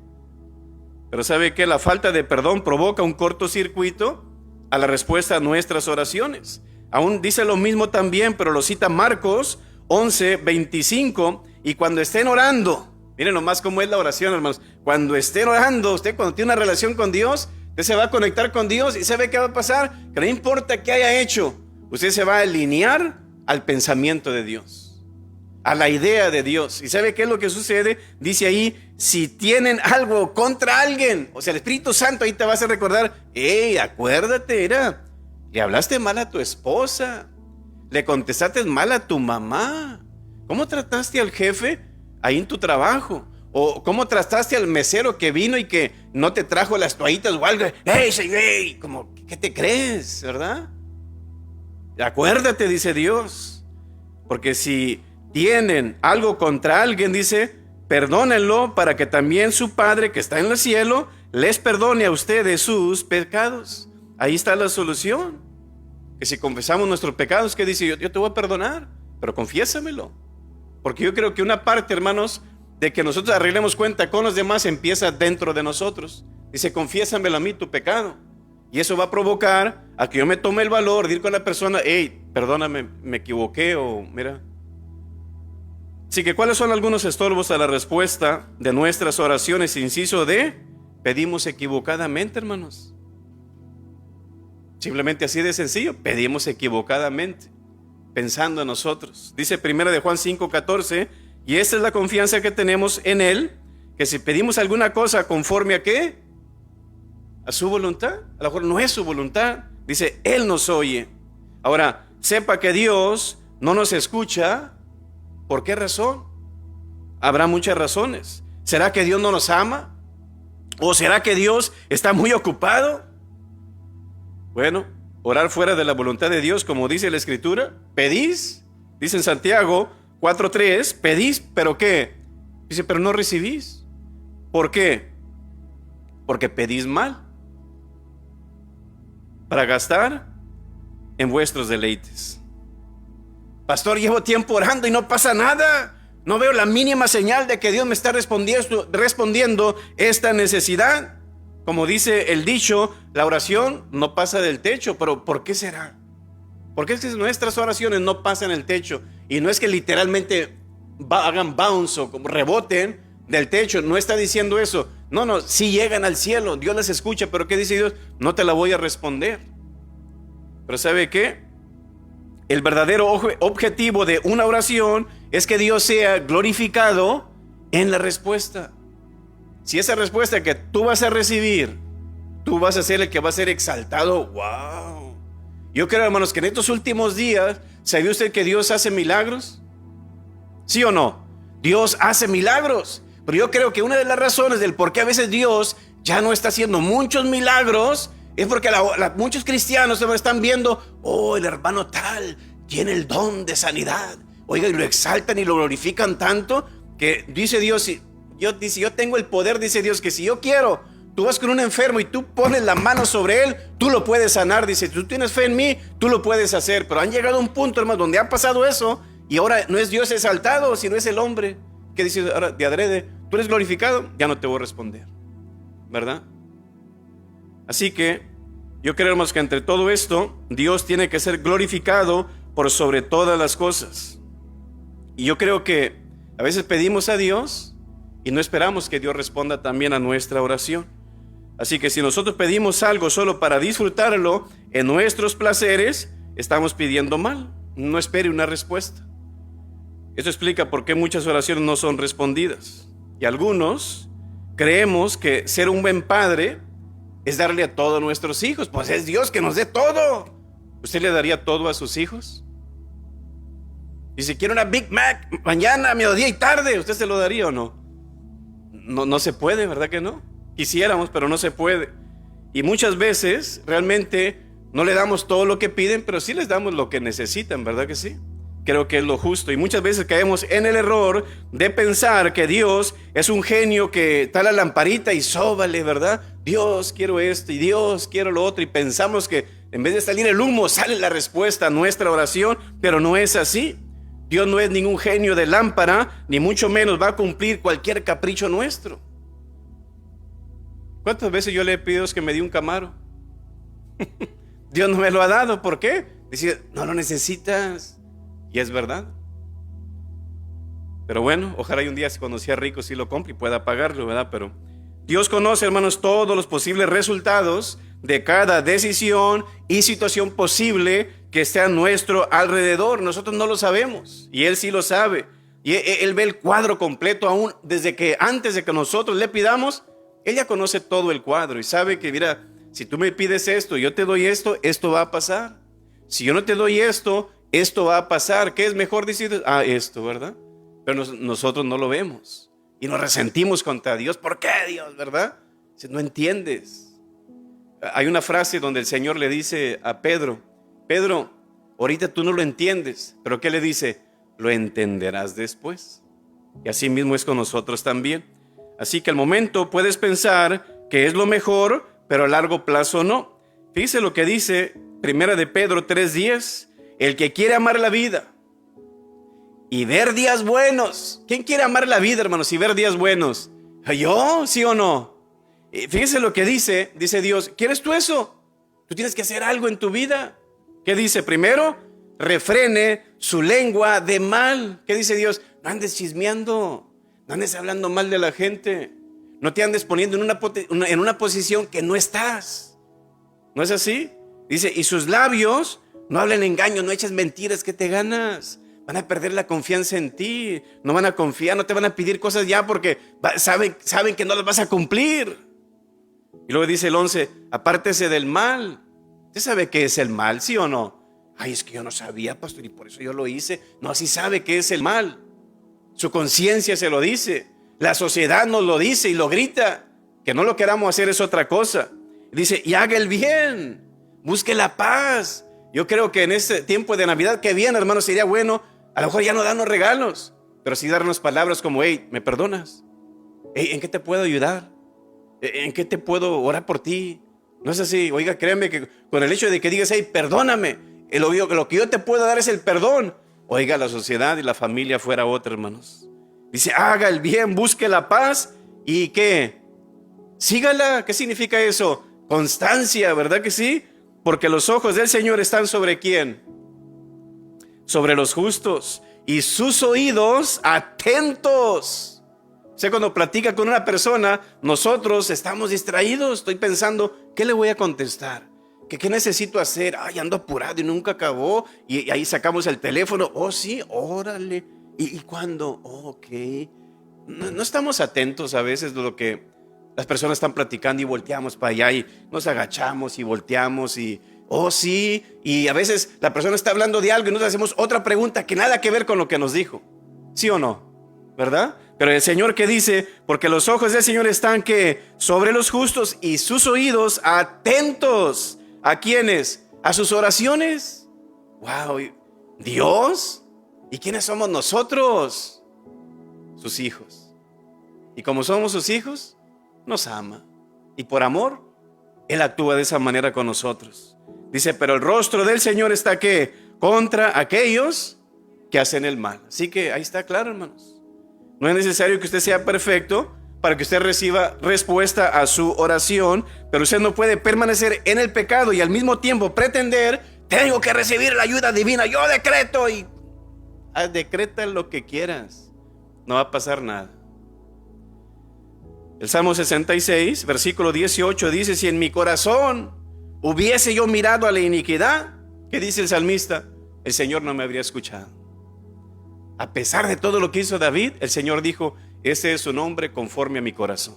Pero ¿sabe qué? La falta de perdón provoca un cortocircuito a la respuesta a nuestras oraciones. Aún dice lo mismo también, pero lo cita Marcos 11:25. Y cuando estén orando, miren nomás cómo es la oración, hermanos. Cuando estén orando, usted cuando tiene una relación con Dios, usted se va a conectar con Dios y ¿sabe qué va a pasar? Que no importa qué haya hecho, usted se va a alinear al pensamiento de Dios, a la idea de Dios. ¿Y sabe qué es lo que sucede? Dice ahí, si tienen algo contra alguien, o sea, el Espíritu Santo ahí te va a hacer recordar, hey, acuérdate, le hablaste mal a tu esposa, le contestaste mal a tu mamá, ¿cómo trataste al jefe ahí en tu trabajo? O cómo trataste al mesero que vino y que no te trajo las toallitas o algo. Hey, como, ¿qué te crees, verdad? Acuérdate, dice Dios, porque si tienen algo contra alguien, dice, perdónenlo para que también su Padre que está en el cielo les perdone a ustedes sus pecados. Ahí está la solución. Que si confesamos nuestros pecados, ¿qué dice? Yo te voy a perdonar, pero confiésamelo. Porque yo creo que una parte, hermanos, de que nosotros arreglemos cuenta con los demás empieza dentro de nosotros. Dice, confiésamelo a mí tu pecado. Y eso va a provocar a que yo me tome el valor de ir con la persona, hey, perdóname, me equivoqué o mira. Así que, ¿cuáles son algunos estorbos a la respuesta de nuestras oraciones? Inciso D, pedimos equivocadamente, hermanos. Simplemente así de sencillo, pedimos equivocadamente, pensando en nosotros. Dice 1 de Juan 5:14, y esta es la confianza que tenemos en Él, que si pedimos alguna cosa conforme a ¿qué? A su voluntad. A lo mejor no es su voluntad. Dice, Él nos oye. Ahora, sepa que Dios no nos escucha. ¿Por qué razón? Habrá muchas razones. ¿Será que Dios no nos ama? ¿O será que Dios está muy ocupado? Bueno, orar fuera de la voluntad de Dios, como dice la Escritura, pedís, dice en Santiago 4:3, pedís, ¿pero qué? Dice, pero no recibís. ¿Por qué? Porque pedís mal, para gastar en vuestros deleites. Pastor, llevo tiempo orando y no pasa nada. No veo la mínima señal de que Dios me está respondiendo esta necesidad. Como dice el dicho, la oración no pasa del techo. Pero ¿por qué será? Porque es que nuestras oraciones no pasan el techo. Y no es que literalmente hagan bounce o como reboten del techo. No está diciendo eso. No, sí llegan al cielo. Dios les escucha. Pero ¿qué dice Dios? No te la voy a responder. Pero ¿sabe qué? El verdadero objetivo de una oración es que Dios sea glorificado en la respuesta. Si esa respuesta que tú vas a recibir, tú vas a ser el que va a ser exaltado. ¡Wow! Yo creo, hermanos, que en estos últimos días, ¿sabía usted que Dios hace milagros? ¿Sí o no? Dios hace milagros. Pero yo creo que una de las razones del por qué a veces Dios ya no está haciendo muchos milagros Es porque muchos cristianos están viendo, oh, el hermano tal tiene el don de sanidad. Oiga, y lo exaltan y lo glorifican tanto que dice Dios, yo tengo el poder, dice Dios, que si yo quiero, tú vas con un enfermo y tú pones la mano sobre él, tú lo puedes sanar. Dice, tú tienes fe en mí, tú lo puedes hacer. Pero han llegado a un punto, hermano, donde ha pasado eso y ahora no es Dios exaltado, sino es el hombre que dice ahora de adrede, tú eres glorificado, ya no te voy a responder, ¿verdad? Así que yo creo, hermanos, que entre todo esto, Dios tiene que ser glorificado por sobre todas las cosas. Y yo creo que a veces pedimos a Dios y no esperamos que Dios responda también a nuestra oración. Así que si nosotros pedimos algo solo para disfrutarlo en nuestros placeres, estamos pidiendo mal. No espere una respuesta. Esto explica por qué muchas oraciones no son respondidas. Y algunos creemos que ser un buen padre es darle a todos nuestros hijos. Pues es Dios que nos dé todo. ¿Usted le daría todo a sus hijos? Y si quiere una Big Mac mañana, mediodía y tarde, ¿usted se lo daría o no? No se puede, ¿verdad que no? Quisiéramos, pero no se puede. Y muchas veces realmente no le damos todo lo que piden, pero sí les damos lo que necesitan, ¿verdad que sí? Creo que es lo justo. Y muchas veces caemos en el error de pensar que Dios es un genio que está la lamparita y sóbale, ¿verdad? Dios, quiero esto y Dios, quiero lo otro. Y pensamos que en vez de salir el humo, sale la respuesta a nuestra oración, pero no es así. Dios no es ningún genio de lámpara, ni mucho menos va a cumplir cualquier capricho nuestro. ¿Cuántas veces yo le he pedido que me dé un Camaro? Dios no me lo ha dado. ¿Por qué? Dice, no lo necesitas. Y es verdad. Pero bueno, ojalá un día cuando sea rico sí lo compre y pueda pagarlo, ¿verdad? Pero Dios conoce, hermanos, todos los posibles resultados de cada decisión y situación posible que esté a nuestro alrededor. Nosotros no lo sabemos y Él sí lo sabe. Y Él ve el cuadro completo aún desde que antes de que nosotros le pidamos. Él ya conoce todo el cuadro y sabe que, mira, si tú me pides esto, yo te doy esto, esto va a pasar. Si yo no te doy esto, esto va a pasar. ¿Qué es mejor decir? Esto, ¿verdad? Pero nosotros no lo vemos y nos resentimos contra Dios. ¿Por qué, Dios, verdad? Si no entiendes. Hay una frase donde el Señor le dice a Pedro, Pedro, ahorita tú no lo entiendes, pero ¿qué le dice? Lo entenderás después. Y así mismo es con nosotros también. Así que al momento puedes pensar que es lo mejor, pero a largo plazo no. Fíjese lo que dice Primera de Pedro 3:10. El que quiere amar la vida y ver días buenos. ¿Quién quiere amar la vida, hermanos, y ver días buenos? ¿Yo? ¿Sí o no? Fíjese lo que dice Dios. ¿Quieres tú eso? Tú tienes que hacer algo en tu vida. ¿Qué dice? Primero, refrene su lengua de mal. ¿Qué dice Dios? No andes chismeando. No andes hablando mal de la gente. No te andes poniendo en una posición que no estás. ¿No es así? Dice, y sus labios no hablen engaño, no eches mentiras que te ganas. Van a perder la confianza en ti. No van a confiar, no te van a pedir cosas ya porque saben que no las vas a cumplir. Y luego dice el 11, apártese del mal. ¿Usted sabe qué es el mal, sí o no? Ay, es que yo no sabía, pastor, y por eso yo lo hice. No, sí sabe qué es el mal. Su conciencia se lo dice. La sociedad nos lo dice y lo grita. Que no lo queramos hacer es otra cosa. Dice, y haga el bien. Busque la paz. Yo creo que en este tiempo de Navidad que viene, hermanos, sería bueno, a lo mejor ya no darnos regalos, pero sí darnos palabras como, hey, ¿me perdonas? Hey, ¿en qué te puedo ayudar? ¿En qué te puedo orar por ti? No es así. Oiga, créeme que con el hecho de que digas, hey, perdóname, lo que yo te puedo dar es el perdón. Oiga, la sociedad y la familia fuera otra, hermanos. Dice, haga el bien, busque la paz y ¿qué? Sígala. ¿Qué significa eso? Constancia, ¿verdad que sí? Porque los ojos del Señor están ¿sobre quién? Sobre los justos y sus oídos atentos. O sea, cuando platica con una persona, nosotros estamos distraídos. Estoy pensando, ¿qué le voy a contestar? ¿Qué necesito hacer? Ay, ando apurado y nunca acabó. Y ahí sacamos el teléfono. Oh, sí, órale. ¿Y cuándo? Oh, ok. No estamos atentos a veces de lo que las personas están platicando y volteamos para allá y nos agachamos y volteamos y oh, sí. Y a veces la persona está hablando de algo y nos hacemos otra pregunta que nada que ver con lo que nos dijo. ¿Sí o no? ¿verdad? Pero el Señor que dice, porque los ojos del Señor están que sobre los justos y sus oídos atentos. ¿A quiénes? A sus oraciones. Wow, Dios. ¿Y quiénes somos nosotros? Sus hijos. Y como somos sus hijos, nos ama. Y por amor, Él actúa de esa manera con nosotros. Dice, pero el rostro del Señor está ¿qué? Contra aquellos que hacen el mal. Así que ahí está claro, hermanos. No es necesario que usted sea perfecto para que usted reciba respuesta a su oración, pero usted no puede permanecer en el pecado y al mismo tiempo pretender, tengo que recibir la ayuda divina, yo decreto, y decreta lo que quieras, no va a pasar nada. El Salmo 66, versículo 18 dice, si en mi corazón hubiese yo mirado a la iniquidad, ¿qué dice el salmista? El Señor no me habría escuchado. A pesar de todo lo que hizo David, el Señor dijo, ese es un hombre conforme a mi corazón.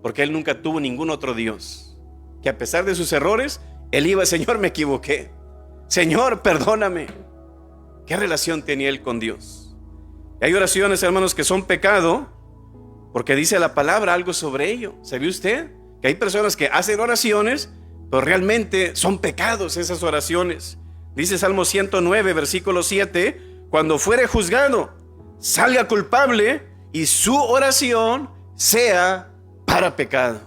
Porque él nunca tuvo ningún otro Dios. Que a pesar de sus errores, él iba, Señor, me equivoqué. Señor, perdóname. ¿Qué relación tenía él con Dios? Y hay oraciones, hermanos, que son pecado, porque dice la palabra algo sobre ello. ¿Sabe usted? Que hay personas que hacen oraciones, pero realmente son pecados esas oraciones. Dice Salmo 109, versículo 7, cuando fuere juzgado, salga culpable y su oración sea para pecado.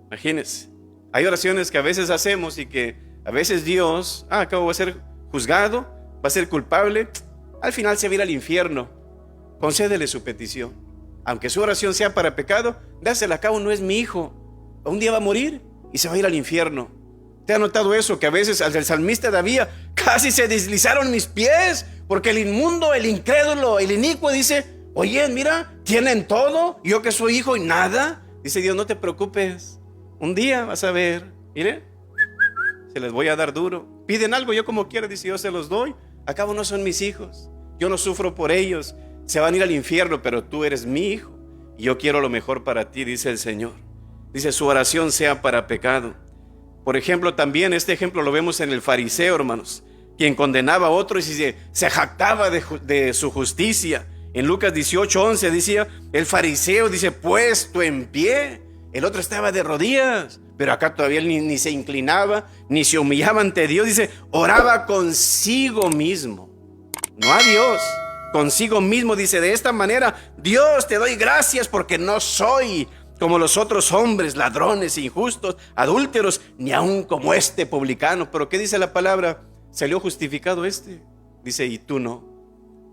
Imagínense, hay oraciones que a veces hacemos y que a veces Dios, acabo de ser juzgado, va a ser culpable, al final se va a ir al infierno. Concédele su petición. Aunque su oración sea para pecado, dásela a cabo, no es mi hijo. Un día va a morir y se va a ir al infierno. ¿Te ha notado eso? Que a veces al del salmista David casi se deslizaron mis pies, porque el inmundo, el incrédulo, el inicuo dice, oye, mira, tienen todo, yo que soy hijo y nada. Dice Dios, no te preocupes, un día vas a ver, mire, se les voy a dar duro. Piden algo, yo como quiera, dice, yo se los doy. Acabo no son mis hijos, yo no sufro por ellos, se van a ir al infierno, pero tú eres mi hijo y yo quiero lo mejor para ti, dice el Señor. Dice, su oración sea para pecado. Por ejemplo, también este ejemplo lo vemos en el fariseo, hermanos, quien condenaba a otros y se jactaba de su justicia. En Lucas 18:11 decía, el fariseo dice, puesto en pie, el otro estaba de rodillas, pero acá todavía ni se inclinaba, ni se humillaba ante Dios. Dice, oraba consigo mismo, no a Dios, consigo mismo. Dice, de esta manera, Dios, te doy gracias porque no soy como los otros hombres, ladrones, injustos, adúlteros, ni aun como este publicano. Pero ¿qué dice la palabra? Salió justificado este. Dice, y tú no.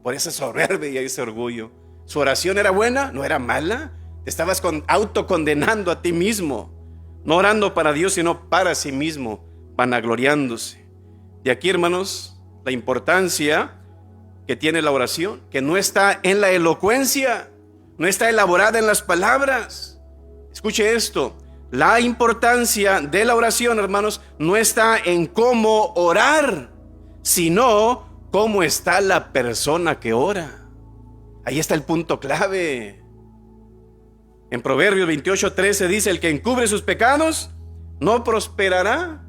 Por esa soberbia y ese orgullo. Su oración era buena, no era mala. Te estabas autocondenando a ti mismo, no orando para Dios, sino para sí mismo, vanagloriándose. De aquí, hermanos, la importancia que tiene la oración, que no está en la elocuencia, no está elaborada en las palabras. Escuche esto, la importancia de la oración, hermanos, no está en cómo orar, sino cómo está la persona que ora. Ahí está el punto clave. En Proverbios 28:13 dice, el que encubre sus pecados no prosperará.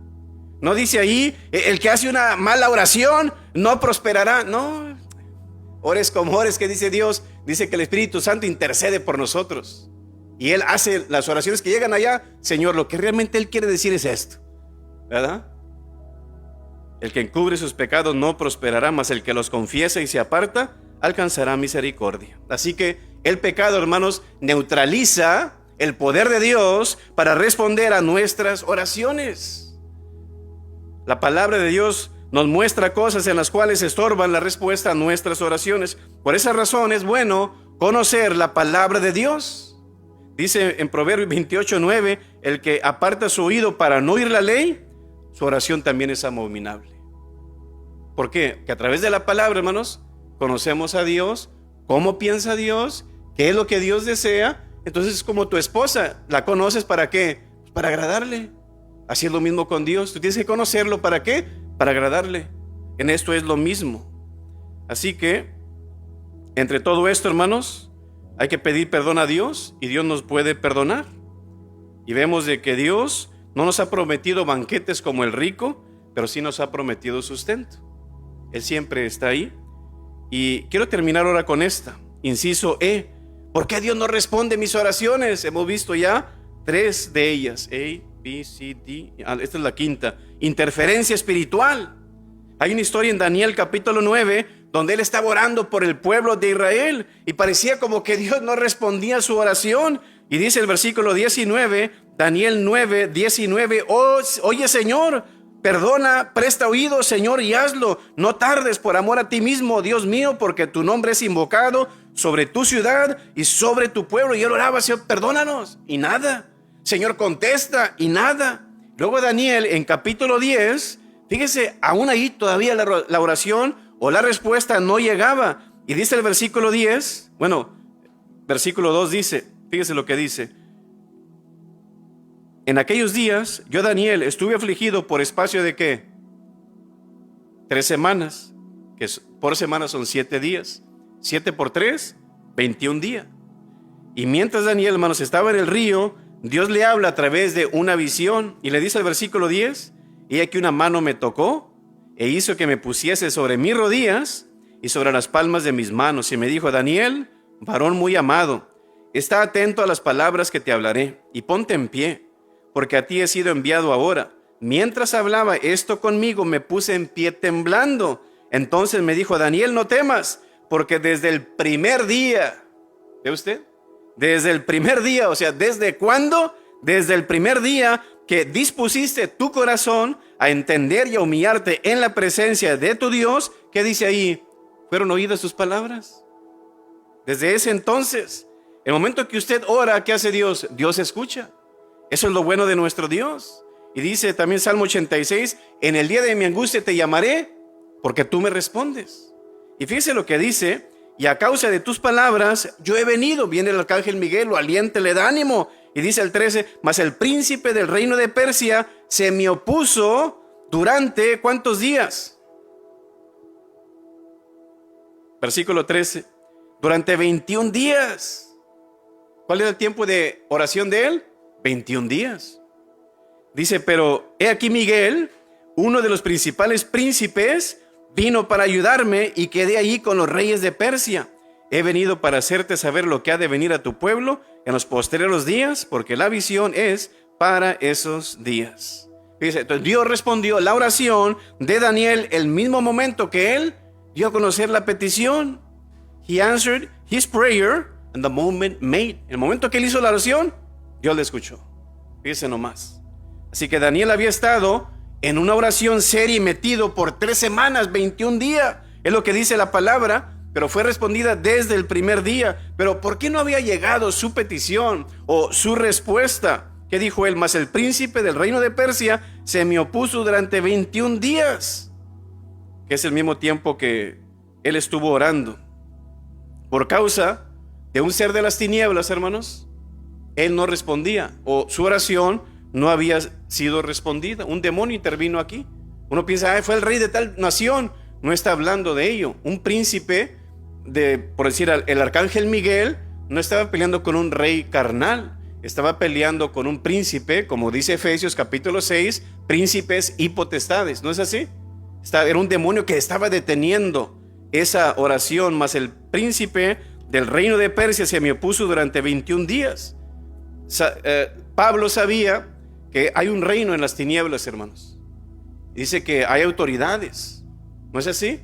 No dice ahí, el que hace una mala oración no prosperará. No, ores como ores, que dice Dios, dice que el Espíritu Santo intercede por nosotros. Y Él hace las oraciones que llegan allá. Señor, lo que realmente Él quiere decir es esto, ¿verdad? El que encubre sus pecados no prosperará, mas el que los confiesa y se aparta alcanzará misericordia. Así que el pecado, hermanos, neutraliza el poder de Dios para responder a nuestras oraciones. La palabra de Dios nos muestra cosas en las cuales estorban la respuesta a nuestras oraciones. Por esa razón es bueno conocer la palabra de Dios. Dice en Proverbios 28:9, el que aparta su oído para no oír la ley, su oración también es abominable. ¿Por qué? Que a través de la palabra, hermanos, conocemos a Dios, cómo piensa Dios, qué es lo que Dios desea. Entonces es como tu esposa, ¿la conoces para qué? Para agradarle. Así es lo mismo con Dios, tú tienes que conocerlo, ¿para qué? Para agradarle. En esto es lo mismo. Así que, entre todo esto, hermanos, hay que pedir perdón a Dios y Dios nos puede perdonar. Y vemos de que Dios no nos ha prometido banquetes como el rico, pero sí nos ha prometido sustento. Él siempre está ahí. Y quiero terminar ahora con esta. Inciso E. ¿Por qué Dios no responde mis oraciones? Hemos visto ya 3 de ellas. A, B, C, D. Esta es la quinta. Interferencia espiritual. Hay una historia en Daniel capítulo 9 donde él estaba orando por el pueblo de Israel y parecía como que Dios no respondía a su oración. Y dice el versículo 19, Daniel 9, 19, oye Señor, perdona, presta oído Señor y hazlo. No tardes por amor a ti mismo, Dios mío, porque tu nombre es invocado sobre tu ciudad y sobre tu pueblo. Y él oraba, Señor, perdónanos. Y nada. Señor, contesta. Y nada. Luego Daniel en capítulo 10, fíjese, aún ahí todavía la oración o la respuesta no llegaba. Y dice el versículo 10, versículo 2 dice, fíjese lo que dice. En aquellos días, yo Daniel estuve afligido por espacio de ¿qué? 3 semanas, que por semana son 7 días. 7 por 3, 21 días. Y mientras Daniel, hermanos, estaba en el río, Dios le habla a través de una visión y le dice al versículo 10, y aquí una mano me tocó e hizo que me pusiese sobre mis rodillas y sobre las palmas de mis manos. Y me dijo, Daniel, varón muy amado, está atento a las palabras que te hablaré y ponte en pie, porque a ti he sido enviado ahora. Mientras hablaba esto conmigo, me puse en pie temblando. Entonces me dijo, Daniel, no temas, porque desde el primer día, ¿ve usted? Desde el primer día, o sea, ¿desde cuándo? Desde el primer día que dispusiste tu corazón a entender y a humillarte en la presencia de tu Dios, ¿qué dice ahí? ¿Fueron oídas sus palabras? Desde ese entonces, el momento que usted ora, ¿qué hace Dios? Dios escucha. Eso es lo bueno de nuestro Dios. Y dice también Salmo 86, en el día de mi angustia te llamaré, porque tú me respondes. Y fíjese lo que dice, y a causa de tus palabras yo he venido. Viene el arcángel Miguel, lo alienta, le da ánimo. Y dice el 13, mas el príncipe del reino de Persia se me opuso durante ¿cuántos días? Versículo 13, durante 21 días. ¿Cuál era el tiempo de oración de él? 21 días. Dice, pero he aquí Miguel, uno de los principales príncipes, vino para ayudarme y quedé allí con los reyes de Persia. He venido para hacerte saber lo que ha de venir a tu pueblo en los posteriores días, porque la visión es para esos días. Fíjese, entonces Dios respondió la oración de Daniel el mismo momento que él dio a conocer la petición. He answered his prayer and the moment made. El momento que él hizo la oración, Dios le escuchó. Fíjese nomás. Así que Daniel había estado en una oración seria y metido por 3 semanas, 21 días. Es lo que dice la palabra, pero fue respondida desde el primer día. Pero ¿por qué no había llegado su petición o su respuesta? ¿Qué dijo él? Mas el príncipe del reino de Persia se me opuso durante 21 días. Que es el mismo tiempo que él estuvo orando. Por causa de un ser de las tinieblas, hermanos, él no respondía, o su oración no había sido respondida. Un demonio intervino aquí. Uno piensa, fue el rey de tal nación. No está hablando de ello. Un príncipe, por decir, el arcángel Miguel, no estaba peleando con un rey carnal. Estaba peleando con un príncipe, como dice Efesios capítulo 6, príncipes y potestades. ¿No es así? Era un demonio que estaba deteniendo esa oración. Mas el príncipe del reino de Persia se me opuso durante 21 días. Pablo sabía que hay un reino en las tinieblas, hermanos. Dice que hay autoridades. ¿No es así?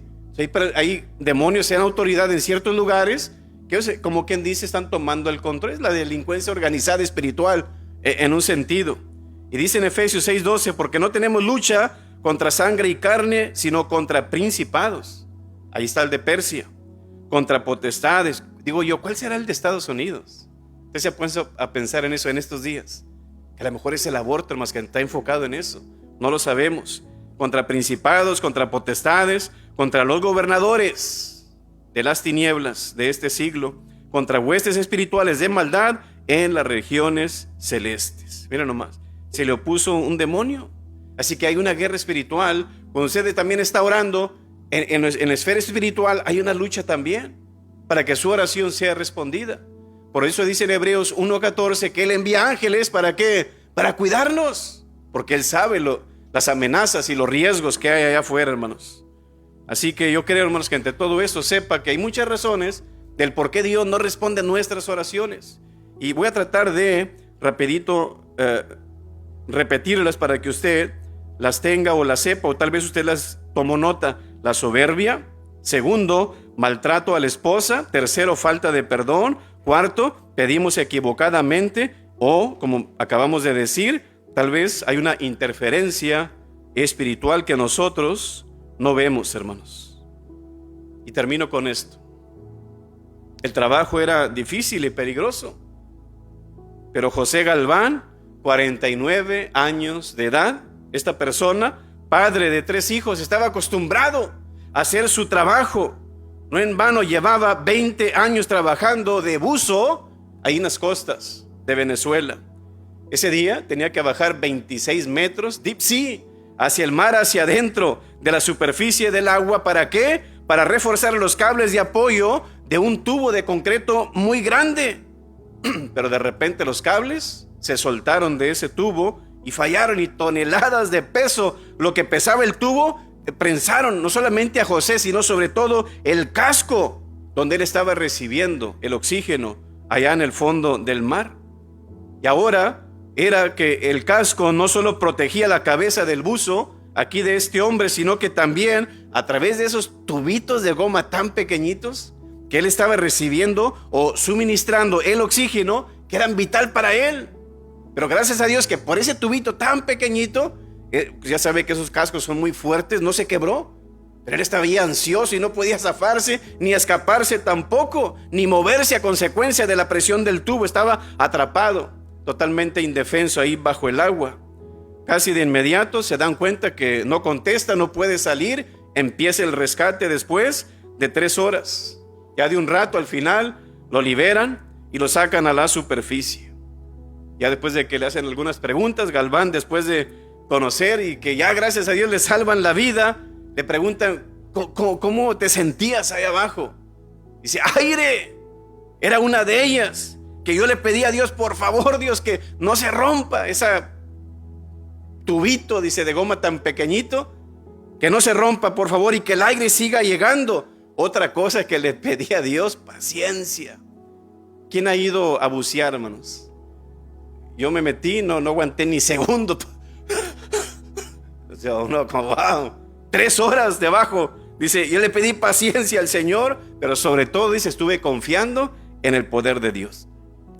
Hay demonios, sean autoridad en ciertos lugares que, como quien dice, están tomando el control. Es la delincuencia organizada espiritual en un sentido. Y dice en Efesios 6:12, porque no tenemos lucha contra sangre y carne, sino contra principados. Ahí está el de Persia. Contra potestades. Digo yo, ¿cuál será el de Estados Unidos? Usted se ha puesto a pensar en eso en estos días. Que a lo mejor es el aborto más que está enfocado en eso. No lo sabemos. Contra principados, contra potestades, contra los gobernadores de las tinieblas de este siglo, contra huestes espirituales de maldad en las regiones celestes. Mira nomás, se le opuso un demonio. Así que hay una guerra espiritual. Cuando usted también está orando, en la esfera espiritual hay una lucha también para que su oración sea respondida. Por eso dice en Hebreos 1:14 que Él envía ángeles, ¿para qué? Para cuidarnos, porque Él sabe las amenazas y los riesgos que hay allá afuera, hermanos. Así que yo creo, hermanos, que entre todo esto sepa que hay muchas razones del por qué Dios no responde a nuestras oraciones. Y voy a tratar de rapidito repetirlas para que usted las tenga o las sepa, o tal vez usted las tomó nota. La soberbia. Segundo, maltrato a la esposa. Tercero, falta de perdón. Cuarto, pedimos equivocadamente, o como acabamos de decir, tal vez hay una interferencia espiritual que nosotros no vemos, hermanos. Y termino con esto. El trabajo era difícil y peligroso, pero José Galván, 49 años de edad, esta persona, padre de 3 hijos, estaba acostumbrado a hacer su trabajo. No en vano llevaba 20 años trabajando de buzo ahí en las costas de Venezuela. Ese día tenía que bajar 26 metros, deep sea, hacia el mar, hacia adentro de la superficie del agua. ¿Para qué? Para reforzar los cables de apoyo de un tubo de concreto muy grande. Pero de repente los cables se soltaron de ese tubo y fallaron, y toneladas de peso, lo que pesaba el tubo, prensaron no solamente a José, sino sobre todo el casco donde él estaba recibiendo el oxígeno allá en el fondo del mar. Y ahora era que el casco no solo protegía la cabeza del buzo aquí de este hombre, sino que también a través de esos tubitos de goma tan pequeñitos que él estaba recibiendo o suministrando el oxígeno que eran vital para él. Pero gracias a Dios que por ese tubito tan pequeñito, ya sabe que esos cascos son muy fuertes, no se quebró. Pero él estaba ahí ansioso y no podía zafarse, ni escaparse tampoco, ni moverse a consecuencia de la presión del tubo. Estaba atrapado, totalmente indefenso ahí bajo el agua. Casi de inmediato se dan cuenta que no contesta, no puede salir. Empieza el rescate después de 3 horas. Ya de un rato, al final lo liberan y lo sacan a la superficie. Ya después de que le hacen algunas preguntas, Galván, después de conocer y que ya gracias a Dios le salvan la vida, le preguntan: ¿Cómo te sentías ahí abajo? Dice: aire, era una de ellas, que yo le pedí a Dios, por favor, Dios, que no se rompa esa tubito, dice, de goma tan pequeñito, que no se rompa, por favor, y que el aire siga llegando. Otra cosa que le pedí a Dios: paciencia. ¿Quién ha ido a bucear, hermanos? Yo me metí, no aguanté ni segundo. O sea, uno como, wow, 3 horas debajo. Dice, yo le pedí paciencia al Señor, pero sobre todo, dice, estuve confiando en el poder de Dios,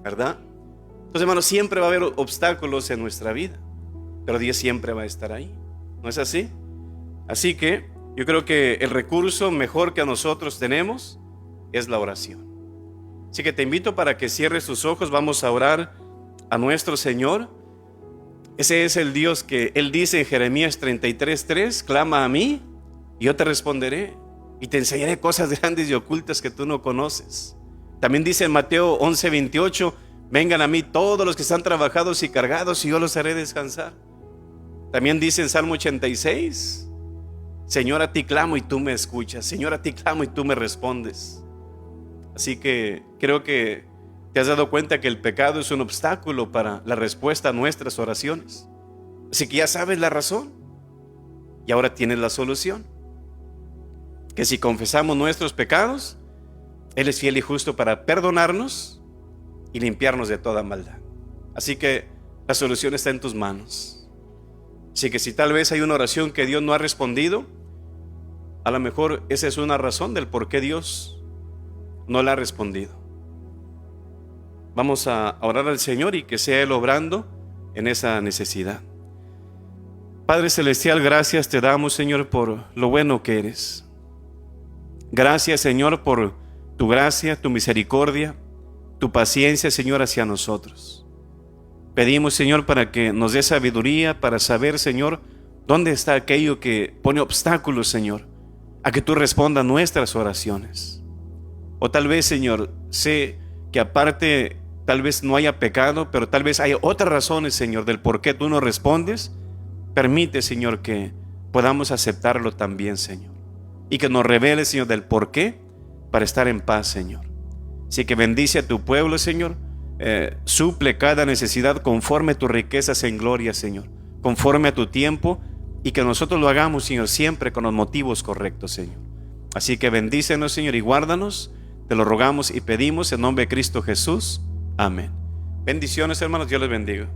¿verdad? Entonces, hermanos, siempre va a haber obstáculos en nuestra vida, pero Dios siempre va a estar ahí. ¿No es así? Así que yo creo que el recurso mejor que nosotros tenemos es la oración. Así que te invito para que cierres tus ojos. Vamos a orar a nuestro Señor. Ese es el Dios que Él dice en Jeremías 33:3: clama a mí y yo te responderé y te enseñaré cosas grandes y ocultas que tú no conoces. También dice en Mateo 11:28: vengan a mí todos los que están trabajados y cargados y yo los haré descansar. También dice en Salmo 86: Señor, a ti clamo y tú me escuchas. Señor, a ti clamo y tú me respondes. Así que creo que te has dado cuenta que el pecado es un obstáculo para la respuesta a nuestras oraciones. Así que ya sabes la razón y ahora tienes la solución. Que si confesamos nuestros pecados, Él es fiel y justo para perdonarnos y limpiarnos de toda maldad. Así que la solución está en tus manos. Así que si tal vez hay una oración que Dios no ha respondido, a lo mejor esa es una razón del por qué Dios no la ha respondido. Vamos a orar al Señor y que sea Él obrando en esa necesidad. Padre Celestial, gracias te damos, Señor, por lo bueno que eres. Gracias, Señor, por tu gracia, tu misericordia, tu paciencia, Señor, hacia nosotros. Pedimos, Señor, para que nos dé sabiduría para saber, Señor, dónde está aquello que pone obstáculos, Señor, a que tú respondas nuestras oraciones. O tal vez, Señor, sé que aparte tal vez no haya pecado, pero tal vez hay otras razones, Señor, del por qué tú no respondes. Permite, Señor, que podamos aceptarlo también, Señor, y que nos revele, Señor, del por qué, para estar en paz, Señor. Así que bendice a tu pueblo, Señor. Suple cada necesidad conforme a tus riquezas en gloria, Señor, conforme a tu tiempo, y que nosotros lo hagamos, Señor, siempre con los motivos correctos, Señor. Así que bendícenos, Señor, y guárdanos. Te lo rogamos y pedimos en nombre de Cristo Jesús. Amén. Bendiciones, hermanos. Dios les bendiga.